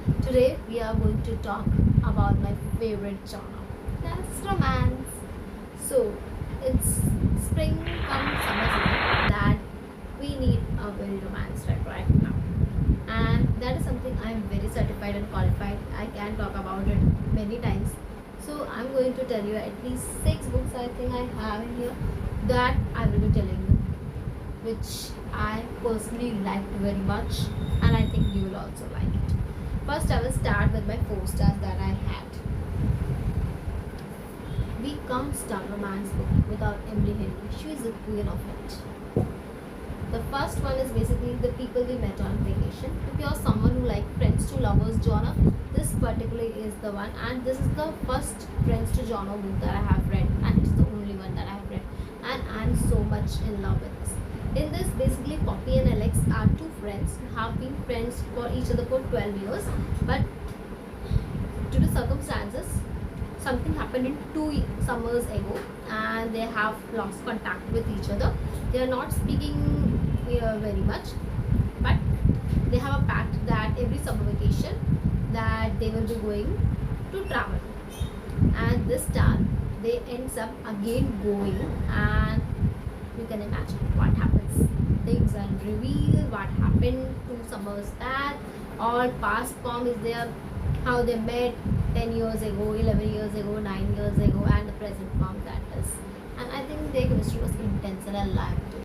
Today we are going to talk about my favorite genre. That's romance. So it's spring come summer season that we need a very romance right now. And that is something I am very certified and qualified. I can talk about it many times. So I'm going to tell you at least 6 books I think I have in here that I will be telling you, which I personally liked very much, and I think you will also like it. First, I will start with my 4 stars that I had. We can't start romance book without Emily Henry. She is the queen of it. The first one is basically the people we met on vacation. If you're someone who like friends to lovers genre, this particularly is the one, and this is the first friends to genre book that I have read, and it's the only one that I have read, and I'm so much in love with this. In this, basically, Poppy and Alex are two friends who have been friends for each other for 12 years, but due to circumstances, something happened in 2 summers ago, and they have lost contact with each other. They are not speaking very much, but they have a pact that every summer vacation that they will be going to travel, and this time they ends up again going, and you can imagine what happens. Things are revealed, what happened 2 summers back, all past form is there, how they met 10 years ago, 11 years ago, 9 years ago, and the present form that is. And I think their chemistry was intense and I liked it.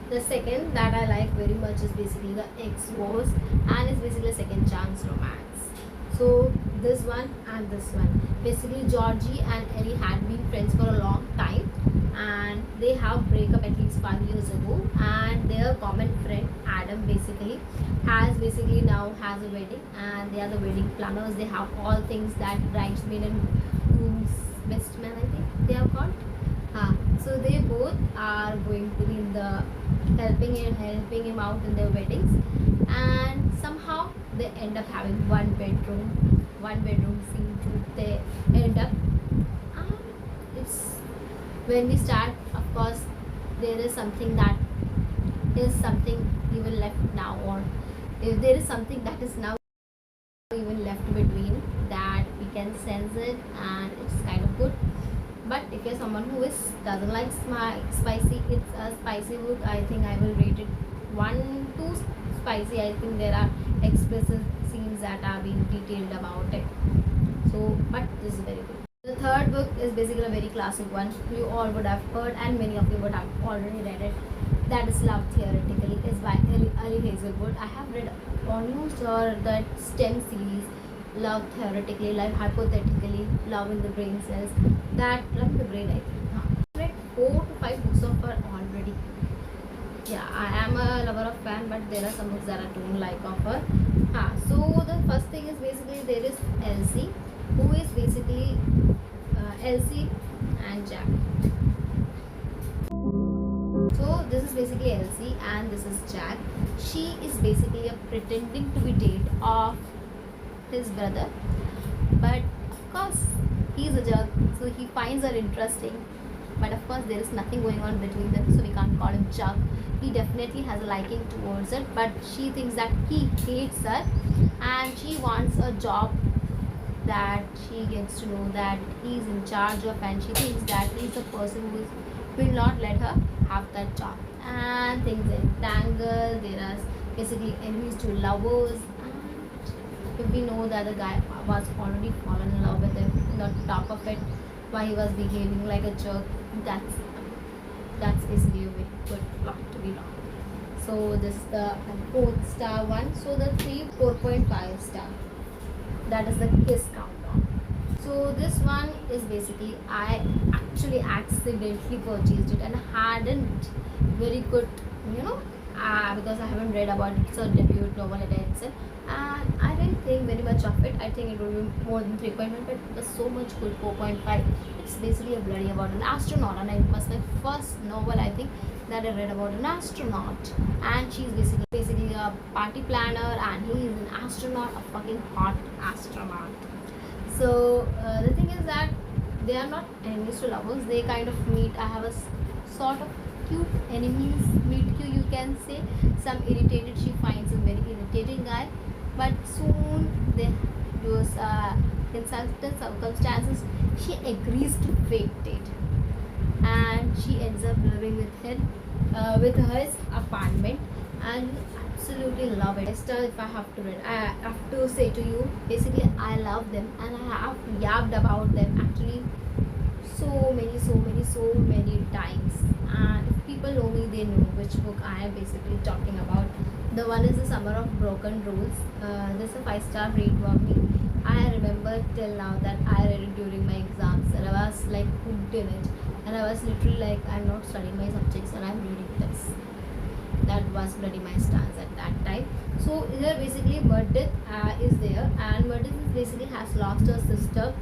The second that I like very much is basically the X Wars, and it's basically a second chance romance. So this one and this one. Basically Georgie and Ellie had been friends for a long time, and they have breakup at least 5 years ago, and their common friend Adam basically now has a wedding, and they are the wedding planners. They have all things that bridesmaid and groom's best man, I think they are called. So they both are going to be in the helping him out in their weddings, and somehow they end up having one bedroom scene too. They end up it's when we start, of course, there is something that is something even left now, or if there is something that is now even left between, that we can sense it, and it's kind of good. But if you're someone who is doesn't like spicy, it's a spicy book. I think I will rate it 1 2 spicy. I think there are explicit scenes that are being detailed about it. So, but this is very good. The third book is basically a very classic one. You all would have heard, and many of you would have already read it. That is Love Theoretically. It's by Ali Hazelwood. I have read almost that STEM series, Love Theoretically, Love Hypothetically, Love in the Brain Cells. That Love in the Brain, I think. I read 4 to 5 books of her already. Yeah, I am a lover of fan, but there are some books that I don't like of her. So the first thing is basically there is Elsie, who is basically Elsie and Jack. So this is basically Elsie and this is Jack. She is basically a pretending to be date of his brother, but of course he's a jerk, so he finds her interesting. But of course there is nothing going on between them, so we can't call him jerk. He definitely has a liking towards it, but she thinks that he hates her, and she wants a job that she gets to know that he's in charge of, and she thinks that he's the person who will not let her have that job, and things entangle. There are basically enemies to lovers, and if we know that the guy was already fallen in love with him, on top of it, why he was behaving like a jerk, that's basically a very good plot to be long. So this is the 4th star one. So the 4.5 star, that is the Kiss Countdown. So this one is basically, I actually accidentally purchased it and hadn't very good, because I haven't read about it. It's a debut novel itself, and I didn't think very much of it. I think it would be more than 3.1, but it was so much good. 4.5. It's basically a bloody about an astronaut, and it was my first novel, I think, that I read about an astronaut, and she's basically a party planner, and he is an astronaut, a fucking hot astronaut. So the thing is that they are not enemies to lovers. They kind of meet. I have a sort of cute enemies meet you can say. Some irritated, she finds a very irritating guy, but soon they use in certain circumstances she agrees to fake date, and she ends up living with his apartment, and absolutely love it. Esther, if I have to read, I have to say to you, basically I love them, and I have yapped about them actually so many times. And if people know me, they know which book I am basically talking about. The one is The Summer of Broken Rules. This is a 5-star rate for me. I remember till now that I read it during my exams, and I was like hooked in it, and I was literally like, I'm not studying my subjects and I'm reading this. That was bloody my stance at that time. So here basically Meredith is there, and Meredith is basically has lost her sister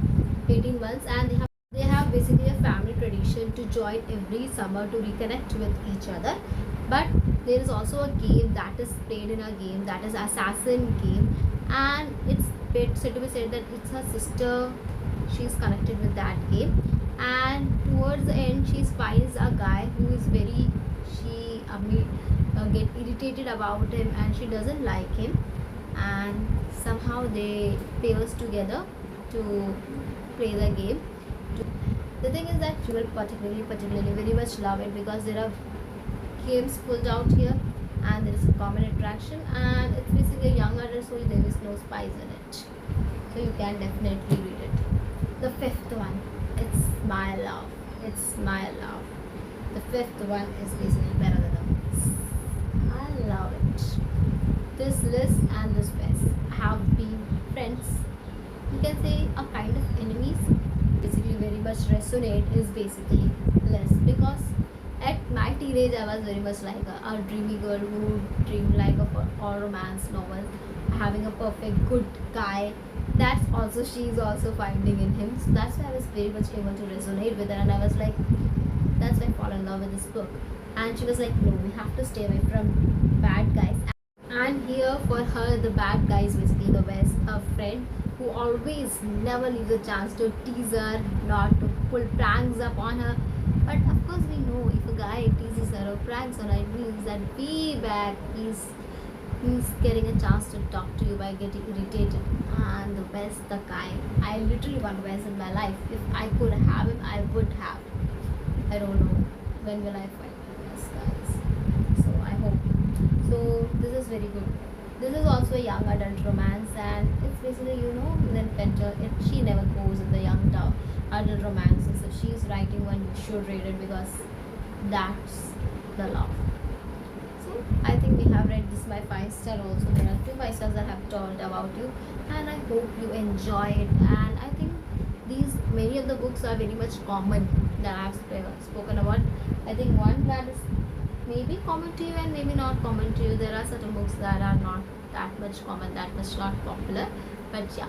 18 months, and they have basically a family tradition to join every summer to reconnect with each other. But there is also a game that is played in a game that is assassin game, and it's said to be said that it's her sister, she's connected with that game. And towards the end she finds a guy who is very, she get irritated about him, and she doesn't like him, and somehow they pairs together to play the game. The thing is that you will particularly very much love it, because there are games pulled out here, and there is a common attraction, and it's basically a young adult, so there is no spice in it, so you can definitely read it. The fifth one, it's my love, it's my love. The fifth one is basically better than the others. I love it. This Liz and this Wes have been friends, you can say a kind of enemies. Basically very much resonate is basically Liz, because at my teenage I was very much like a dreamy girl who dreamed like of a romance novel, having a perfect good guy. That's also she's also finding in him. So that's why I was very much able to resonate with her, and I was like, that's why I fall in love with this book. And she was like, no, we have to stay away from bad guys. And here for her, the bad guy is basically the best, a friend who always never leaves a chance to tease her, not to pull pranks upon her. But of course we know if a guy teases her or pranks on her, it means that way back he's getting a chance to talk to you by getting irritated. And the best, the guy, I literally want Wes in my life. If I could have him, I would have. I don't know when will I find this, guys. So I hope. So this is very good. This is also a young adult romance, and it's basically, you know, then Penter. She never goes in the young adult romances. If she's writing one, you should read it, because that's the love. So I think we have read this by 5-star also. There are 2 5 stars that I have told about you, and I hope you enjoy it. And I think these many of the books are very much common that I have spoken about. I think one that is maybe common to you and maybe not common to you. There are certain books that are not that much common, that much not popular. But yeah,